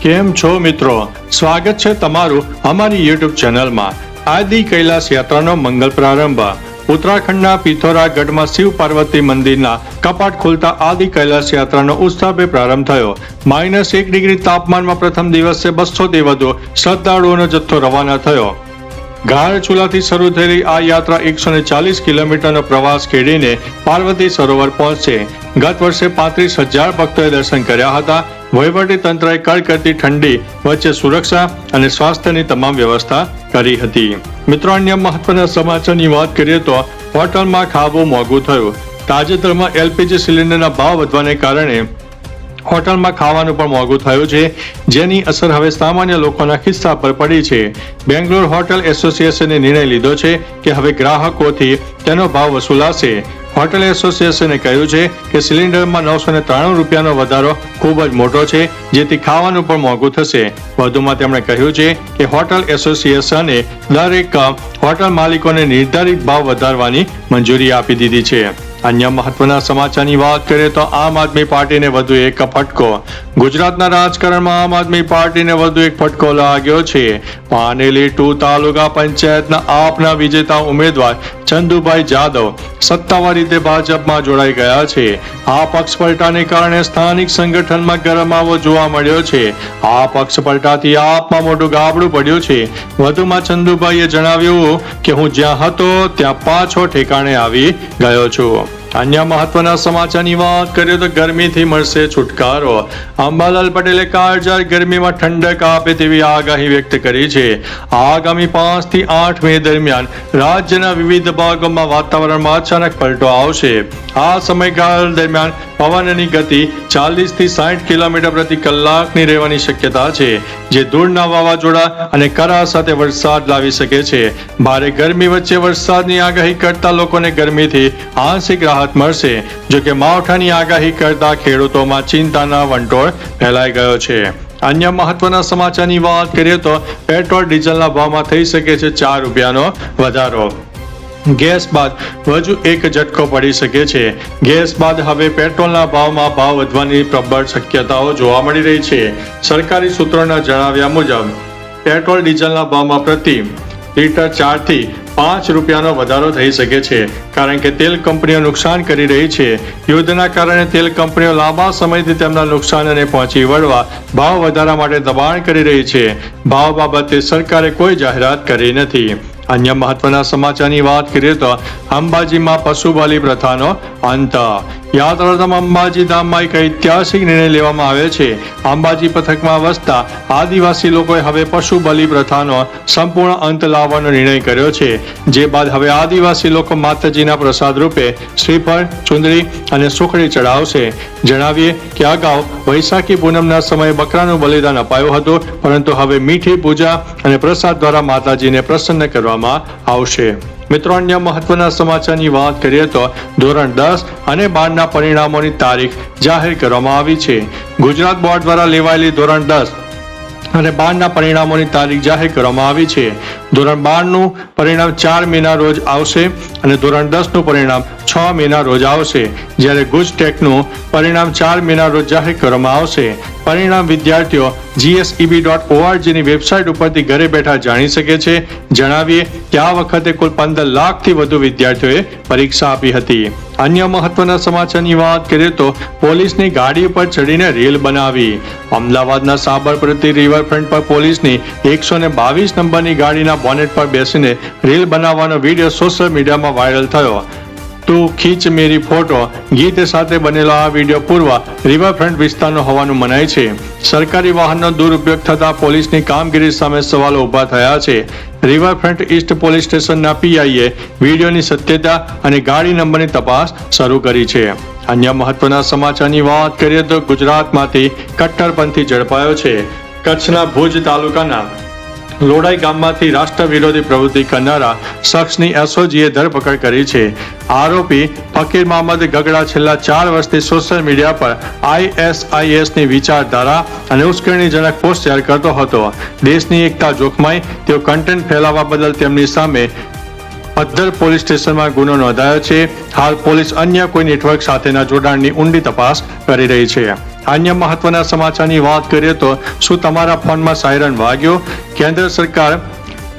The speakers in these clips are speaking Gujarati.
કેમ છો મિત્રો? સ્વાગત છે તમારું અમારી યુટ્યુબ ચેનલમાં। આદિ કૈલાસ યાત્રાનો મંગલ પ્રારંભ। ઉત્તરાખંડના પિથોરાગઢમાં શિવ પાર્વતી મંદિરના કપાટ ખોલતા આદિ કૈલાસ યાત્રાનો ઉત્સાહભેર પ્રારંભ થયો। -1 ડિગ્રી તાપમાનમાં પ્રથમ દિવસે 200 થી વધુ શ્રદ્ધાળુઓનો જથ્થો રવાના થયો। ગાઢ ચૂલાથી શરૂ થયેલી આ યાત્રા 140 કિલોમીટરનો પ્રવાસ ખેડીને પાર્વતી સરોવર પહોંચશે। ગત વર્ષે 35,000 ભક્તોએ દર્શન કર્યા હતા। વહીવટી તંત્રએ કડકડતી ઠંડી વચ્ચે સુરક્ષા અને સ્વાસ્થ્યની તમામ વ્યવસ્થા કરી હતી। મિત્રો, અન્ય મહત્વના સમાચારની વાત કરીએ તો હોટલમાં ખાવું મોંઘું થયું। તાજેતરમાં એલપીજી સિલિન્ડરના ભાવ વધવાને કારણે હોટલમાં ખાવાનું પણ મોંઘું થયું છે, જેની અસર હવે સામાન્ય લોકોના ખિસ્સા પર પડી છે। બેંગ્લોર હોટલ એસોસિએશને નિર્ણય લીધો છે કે હવે ગ્રાહકોથી તેનો ભાવ વસૂલાશે। હોટલ એસોસિએશને કહ્યું છે કે સિલિન્ડરમાં 993 રૂપિયાનો વધારો ખૂબ જ મોટો છે, જેથી ખાવાનું પણ મોંઘું થશે। વધુમાં તેમણે કહ્યું છે કે હોટલ એસોસિએશને દરેક હોટલ માલિકોને નિર્ધારિત ભાવ વધારવાની મંજૂરી આપી દીધી છે। અન્ય મહત્વના સમાચારની વાત કરીએ તો આમ આદમી પાર્ટીને વધુ એક ફટકો। ગુજરાતના રાજકારણમાં આમ આદમી પાર્ટીને વધુ એક ફટકો લાગ્યો છે। પાનેલી 2 તાલુકા પંચાયતના આપના વિજેતા ઉમેદવાર ચંદુભાઈ જાદવ સત્તાવાર રીતે ભાજપમાં જોડાઈ ગયા છે। આ પક્ષ પલટાને કારણે સ્થાનિક સંગઠનમાં ગરમાવો જોવા મળ્યો છે। આ પક્ષ પલટાથી આપમાં મોટું ગાબડું પડ્યું છે। વધુમાં ચંદુભાઈએ જણાવ્યું કે હું જ્યાં હતો ત્યાં પાછો ઠેકાણે આવી ગયો છું। અન્ય મહત્વના સમાચારની વાત કરીએ તો ગરમીથી મળશે છુટકારો। અંબાલાલ પટેલે કાળઝાળ ગરમીમાં ઠંડક આપે તેવી આગાહી વ્યક્ત કરી છે। આગામી 5 થી 8 મે દરમિયાન રાજ્યના વિવિધ ભાગોમાં વાતાવરણમાં અચાનક પલટો આવશે। આ સમયગાળા દરમિયાન પવનની ગતિ 40 થી 60 કિલોમીટર પ્રતિ કલાકની રહેવાની શક્યતા છે, જે ધૂળના વાવાઝોડા અને કરા સાથે વરસાદ લાવી શકે છે। ભારે ગરમી વચ્ચે વરસાદની આગાહી કરતા લોકોને ગરમીથી આંશિક રાહત મળશે। જો કે માવઠાની આગાહી કરતા ખેડૂતોમાં ચિંતાના વંટોળ ફેલાઈ ગયો છે। અન્ય મહત્વના સમાચારની વાત કરીએ તો પેટ્રોલ ડીઝલના ભાવમાં થઈ શકે છે 4 રૂપિયાનો વધારો। ગેસ બાદ વધુ એક ઝટકો પડી શકે છે। ગેસ બાદ હવે પેટ્રોલના ભાવમાં ભાવ વધવાની પ્રબળ શક્યતાઓ જોવા મળી રહી છે। સરકારી સૂત્રોના જણાવ્યા મુજબ પેટ્રોલ ડીઝલના ભાવમાં પ્રતિ લીટર 4 થી 5 રૂપિયાનો વધારો થઈ શકે છે, કારણ કે તેલ કંપનીઓ નુકસાન કરી રહી છે। યુદ્ધના કારણે તેલ કંપનીઓ લાંબા સમયથી તેમના નુકસાનને પહોંચી વળવા ભાવ વધારા માટે દબાણ કરી રહી છે। ભાવ બાબતે સરકારે કોઈ જાહેરાત કરી નથી। અન્ય મહત્વના સમાચારની વાત કરીએ તો અંબાજીમાં પશુ બલિ પ્રથાનો અંત। યાત્રાધામ અંબાજી ધામમાં એક ઐતિહાસિક નિર્ણય લેવામાં આવ્યો છે। અંબાજી પથકમાં વસતા આદિવાસી લોકોએ હવે પશુ બલિ પ્રથાનો સંપૂર્ણ અંત લાવવાનો નિર્ણય કર્યો છે, જે બાદ હવે આદિવાસી લોકો માતાજીના પ્રસાદ રૂપે શ્રીફળ, ચુંદડી અને સુખડી ચડાવશે। જણાવીએ કે અગાઉ વૈશાખી પૂનમના સમયે બકરાનું બલિદાન અપાયું હતું, પરંતુ હવે મીઠી પૂજા અને પ્રસાદ દ્વારા માતાજીને પ્રસન્ન કરવામાં આવશે। મિત્રો, અન્ય મહત્વના સમાચારની વાત કરીએ તો ધોરણ 10 અને 12ના પરિણામોની તારીખ જાહેર કરવામાં આવી છે। ગુજરાત બોર્ડ દ્વારા લેવાયેલી ધોરણ 10 અને 12ના પરિણામોની તારીખ જાહેર કરવામાં આવી છે। ધોરણ 12નું પરિણામ 4 મેના રોજ આવશે અને ધોરણ 10નું પરિણામ 6 મેના રોજ આવશે, જ્યારે ગુજટેકનું પરિણામ 4 મેના રોજ જાહેર કરવામાં આવશે। પરિણામ વિદ્યાર્થીઓ GSEB.org ની વેબસાઇટ ઉપરથી ઘરે બેઠા જાણી શકે છે। જણાવીએ કે આ વખતે કુલ 15 લાખથી વધુ વિદ્યાર્થીઓએ પરીક્ષા આપી હતી। અન્ય મહત્વના સમાચારની વાત કરીએ તો પોલીસની ગાડી પર ચડીને રીલ બનાવી। અમદાવાદના સાબરમતી રિવરફ્રન્ટ પર પોલીસની 122 નંબરની ગાડીના બોનેટ પર બેસીને રીલ બનાવવાનો વિડીયો સોશિયલ મીડિયામાં વાયરલ થયો। તું ખીચ મેરી ફોટો ગીત સાથે બનેલો આ વિડીયો પૂર્વ રિવરફ્રન્ટ વિસ્તારનો હોવાનું મનાય છે। સરકારી વાહનનો દુરુપયોગ થતા પોલીસની કામગીરી સામે સવાલો ઊભા થયા છે। રિવરફ્રન્ટ ઈસ્ટ પોલીસ સ્ટેશનના પીઆઈએ વિડીયોની સત્યતા અને ગાડી નંબરની તપાસ શરૂ કરી છે। અન્ય મહત્વના સમાચારની વાત કરીએ તો ગુજરાતમાંથી કટ્ટરપંથી ઝડપાયો છે। કચ્છના ભુજ તાલુકાના લોડાઈ ગામમાંથી રાષ્ટ્ર વિરોધી પ્રવૃત્તિ કરનારા શખ્સની એસઓજીએ ધરપકડ કરી છે। આરોપી ફકીર મોહમ્મદ ગગડા છેલ્લા 4 વર્ષથી સોશિયલ મીડિયા પર ISISની વિચારધારા અને ઉશ્કેરણીજનક પોસ્ટ શેર કરતો હતો। દેશની એકતા જોખમાઈ તેઓ કન્ટેન્ટ ફેલાવવા બદલ તેમની સામે પદ્ધર પોલીસ સ્ટેશનમાં ગુનો નોંધાયો છે। હાલ પોલીસ અન્ય કોઈ નેટવર્ક સાથેના જોડાણની ઊંડી તપાસ કરી રહી છે। અન્ય મહત્વના સમાચારની વાત કરીએ તો શું તમારા ફોનમાં સાયરન વાગ્યો? કેન્દ્ર સરકાર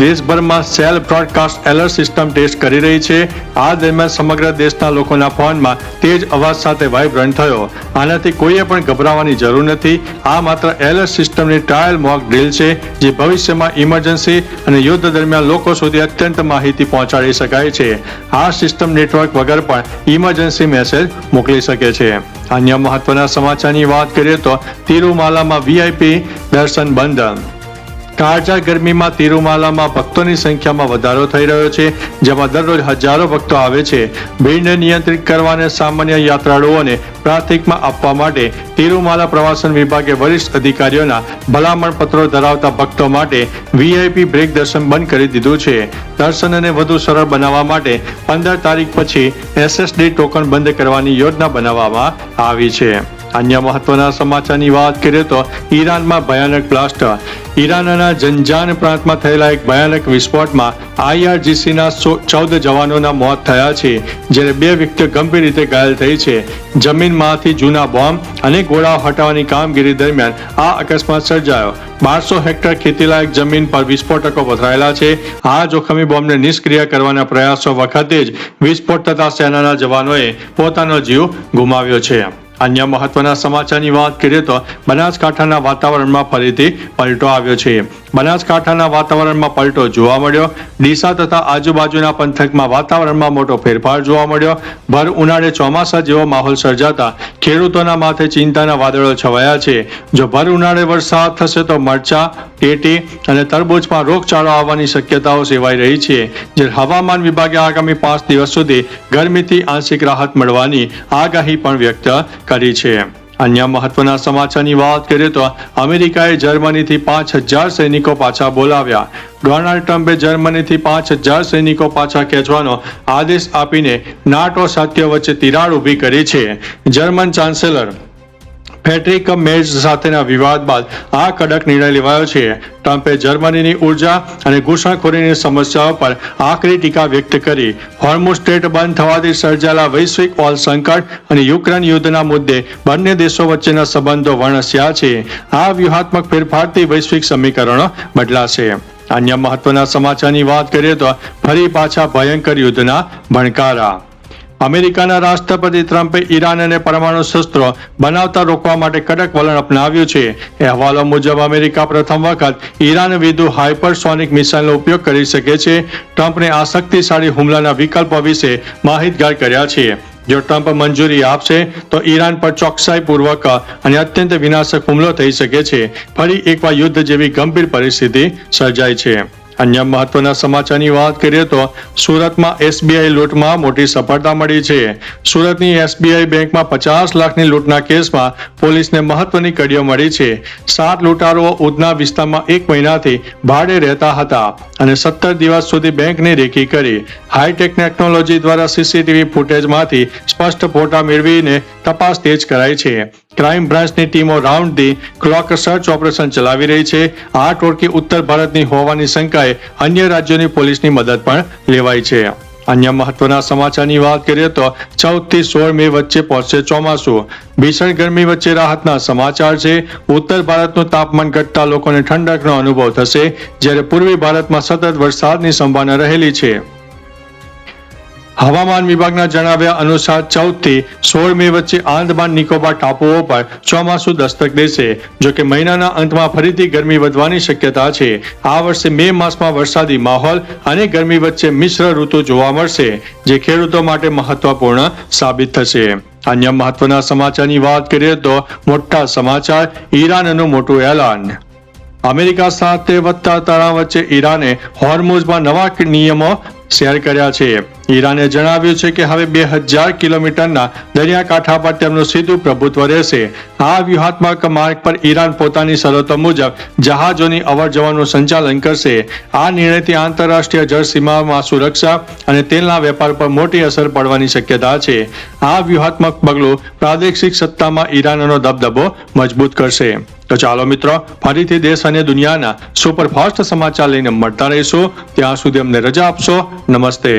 દેશભરમાં cell broadcast alert system test કરી રહી છે. આ દરમિયાન સમગ્ર દેશના લોકોના ફોનમાં તેજ અવાજ સાથે વાઇબ્રન્ટ થયો. આનાથી કોઈએ પણ ગભરાવાની જરૂર નથી. આ માત્ર એલર્ટ સિસ્ટમની ટ્રાયલ મોક ડ્રીલ છે, જે ભવિષ્યમાં ઇમરજન્સી અને યુદ્ધ દરમિયાન લોકો સુધી અત્યંત માહિતી પહોંચાડી શકાય છે. આ સિસ્ટમ નેટવર્ક વગર પણ ઇમરજન્સી મેસેજ મોકલી શકે છે. અન્ય મહત્વના સમાચારની વાત કરીએ તો તિરુમાલામાં VIP દર્શન બંધ. કાળઝાળ ગરમીમાં તિરુમાલામાં ભક્તોની સંખ્યામાં વધારો થઈ રહ્યો છે, જેમાં દરરોજ હજારો ભક્તો આવે છે. ભીડને નિયંત્રિત કરવા અને સામાન્ય યાત્રાળુઓને પ્રાથમિકતા આપવા માટે તિરુમાલા પ્રવાસન વિભાગે વરિષ્ઠ અધિકારીઓના ભલામણ પત્રો ધરાવતા ભક્તો માટે VIP બ્રેક દર્શન બંધ કરી દીધું છે. દર્શનને વધુ સરળ બનાવવા માટે 15 તારીખ પછી SSD ટોકન બંધ કરવાની યોજના બનાવવામાં આવી છે. અન્ય મહત્વના સમાચારની વાત કરીએ તો ઈરાનમાં ભયાનક બ્લાસ્ટ. ઈરાનના જંજાન પ્રાંતમાં થયેલા એક ભયાનક વિસ્ફોટમાં IRGCના 14 જવાનોના મોત થયા છે, જ્યારે 2 વ્યક્તિઓ ગંભીર રીતે ઘાયલ થઈ છે. જમીનમાંથી જૂના બોમ્બ અને ગોળાઓ હટાવવાની કામગીરી દરમિયાન આ અકસ્માત સર્જાયો. 1200 હેક્ટર ખેતીલાયક જમીન પર વિસ્ફોટકો પથરાયેલા છે. આ જોખમી બોમ્બને નિષ્ક્રિય કરવાના પ્રયાસો વખતે જ વિસ્ફોટ થતા સેનાના જવાનોએ પોતાનો જીવ ગુમાવ્યો છે. અન્ય મહત્વના સમાચારની વાત કરીએ તો બનાસકાંઠાના વાતાવરણમાં ફરીથી પલટો આવ્યો છે. બનાસકાંઠાના વાતાવરણમાં પલટો જોવા મળ્યો. ડીસા તથા આજુબાજુના પંથકમાં વાતાવરણમાં મોટો ફેરફાર જોવા મળ્યો. ભર ઉનાળે ચોમાસા જેવો માહોલ સર્જાતા ખેડૂતોના માથે ચિંતાના વાદળો છવાયા છે. જો ભર ઉનાળે વરસાદ થશે તો મરચા, ટેટી અને તરબૂચમાં રોગચાળો આવવાની શક્યતાઓ સેવાઈ રહી છે. જે હવામાન વિભાગે આગામી 5 દિવસ સુધી ગરમીથી આંશિક રાહત મળવાની આગાહી પણ વ્યક્ત કરી છે. અન્ય મહત્વના સમાચારની વાત કરીએ તો અમેરિકાએ જર્મનીથી 5000 સૈનિકો પાછા બોલાવ્યા. ડોનાલ્ડ ટ્રમ્પે જર્મનીથી 5000 સૈનિકો પાછા ખેંચવાનો આદેશ આપીને નાટો સાથીઓ વચ્ચે તિરાડ ઊભી કરી છે. જર્મન ચાન્સેલર ફ્રેડરિક મેર્ઝ સાથેના વિવાદ બાદ આ કડક નિર્ણય લેવાયો છે. ટ્રમ્પે જર્મનીની ઉર્જા અને ઘૂસણખોરીની સમસ્યાઓ પર આકરી ટીકા વ્યક્ત કરી. હોર્મુઝ સ્ટ્રેટ બંધ થવાથી સર્જાયેલા વૈશ્વિક ઓઇલ સંકટ અને યુક્રેન યુદ્ધના મુદ્દે બંને દેશો વચ્ચેના સંબંધો વણસ્યા છે. આ વ્યૂહાત્મક ફેરફારથી વૈશ્વિક સમીકરણો બદલાશે. અન્ય મહત્વના સમાચારની વાત કરીએ તો ફરી પાછા ભયંકર યુદ્ધના ભણકારા. અમેરિકાના રાષ્ટ્રપતિ ટ્રમ્પે ઈરાન અને પરમાણુ શસ્ત્રો બનાવતા રોકવા માટે કડક વલણ અપનાવ્યું છે. અહેવાલો મુજબ અમેરિકા પ્રથમ વખત ઈરાન વિરુદ્ધ હાઇપરસોનિક મિસાઇલનો ઉપયોગ કરી શકે છે. ટ્રમ્પને આ શક્તિશાળી હુમલાના વિકલ્પો વિશે માહિતગાર કર્યા છે. જો ટ્રમ્પ મંજૂરી આપશે તો ઈરાન પર ચોકસાઈપૂર્વક અને અત્યંત વિનાશક હુમલો થઈ શકે છે. ફરી એકવાર યુદ્ધ જેવી ગંભીર પરિસ્થિતિ સર્જાય છે. અન્ય મહત્વના સમાચારની વાત કરીએ તો સુરતમાં SBI લૂંટમાં મોટી સફળતા મળી છે. સુરતની SBI બેંકમાં 50 લાખની લૂંટના કેસમાં પોલીસને મહત્વની કડીઓ મળી છે. 7 લૂંટારુઓ ઉધના વિસ્તારમાં 1 મહિનાથી ભાડે રહેતા હતા અને 17 દિવસ સુધી બેંકની રેકી કરી. હાઈટેક ટેકનોલોજી દ્વારા CCTV ફૂટેજમાંથી સ્પષ્ટ ફોટા મેળવીને તપાસ તેજ કરાઈ છે. ક્રાઇમ બ્રાન્ચની ટીમો round the clock search operation ચલાવી રહી છે. આ ટોળકી ઉત્તર ભારતની હોવાની શંકાએ અન્ય રાજ્યોની પોલીસની મદદ પણ લેવાઈ છે. અન્ય મહત્વના સમાચારની વાત કરીએ તો 14 થી 16 મે વચ્ચે પહોંચશે ચોમાસું. ભીષણ ગરમી વચ્ચે રાહતના સમાચાર છે. ઉત્તર ભારતનું તાપમાન ઘટતા લોકોને ઠંડકનો અનુભવ થશે, જ્યારે પૂર્વી ભારતમાં સતત વરસાદની સંભાવના રહેલી છે. હવામાન વિભાગના જણાવ્યા અનુસાર 14 થી 16 મે વચ્ચે આંદામાન નિકોબાર ટાપુઓ પર ચોમાસું દસ્તક દેશે. જો કે મહિનાના અંતમાં ફરીથી ગરમી વધવાની શક્યતા છે. આ વર્ષે મે માસમાં વરસાદી માહોલ અને ગરમી વચ્ચે મિશ્ર ઋતુ જોવા મળશે, જે ખેડૂતો માટે મહત્વપૂર્ણ સાબિત થશે. અન્ય મહત્વના સમાચારની વાત કરીએ તો મોટા સમાચાર, ઈરાનનું મોટું એલાન. અમેરિકા સાથે વધતા તણાવ વચ્ચે ઈરાને હોર્મુઝમાં નવા નિયમો શેર કર્યા છે. ઈરાને જણાવ્યું છે કે હવે 2000 કિલોમીટરના દરિયાકાંઠા પર તેમનું સીધું પ્રભુત્વ રહેશે. આ વ્યૂહાત્મક માર્ગ પર ઈરાન પોતાની શરતો મુજબ જહાજોની અવરજવરનું સંચાલન કરશે. આ નિર્ણયથી આંતરરાષ્ટ્રીય જળસીમામાં સુરક્ષા અને તેલના વેપાર પર મોટી અસર પડવાની શક્યતા છે. આ વ્યૂહાત્મક પગલું પ્રાદેશિક સત્તામાં ઈરાનનો દબદબો મજબૂત કરશે. તો ચાલો મિત્રો, ફરીથી દેશ અને દુનિયાના સુપરફાસ્ટ સમાચાર લઈને મળતા રહીશું. ત્યાં સુધી અમને રજા આપશો. નમસ્તે.